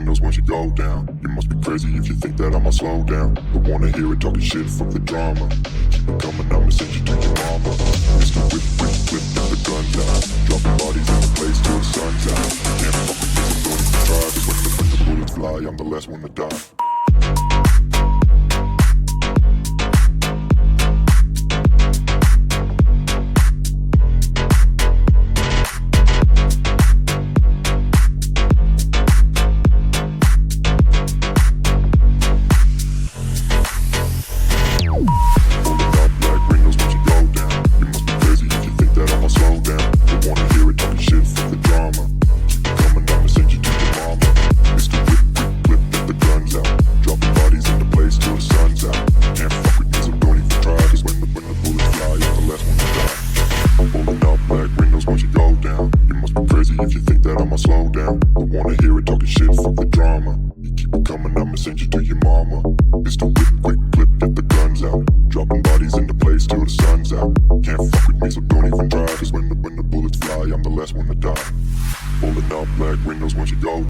windows once you go down. You must be crazy if you think that I'ma slow down. Don't wanna hear it talking shit, fuck the drama. Keep it coming, I'ma send you to your mama. Mr. Whip, whip, whip, get the guns out. Dropping bodies in the place till the sun's out. You can't fuck with me, so don't even try. Cause when the bullets fly, I'm the last one to die. If you think that I'ma slow down, don't wanna hear it talking shit, fuck the drama. You keep it coming, I'ma send you to your mama. Mr. Whip, quick clip, get the guns out. Dropping bodies into place till the sun's out. Can't fuck with me, so don't even try. Cause when the bullets fly, I'm the last one to die. Pulling up black windows once you go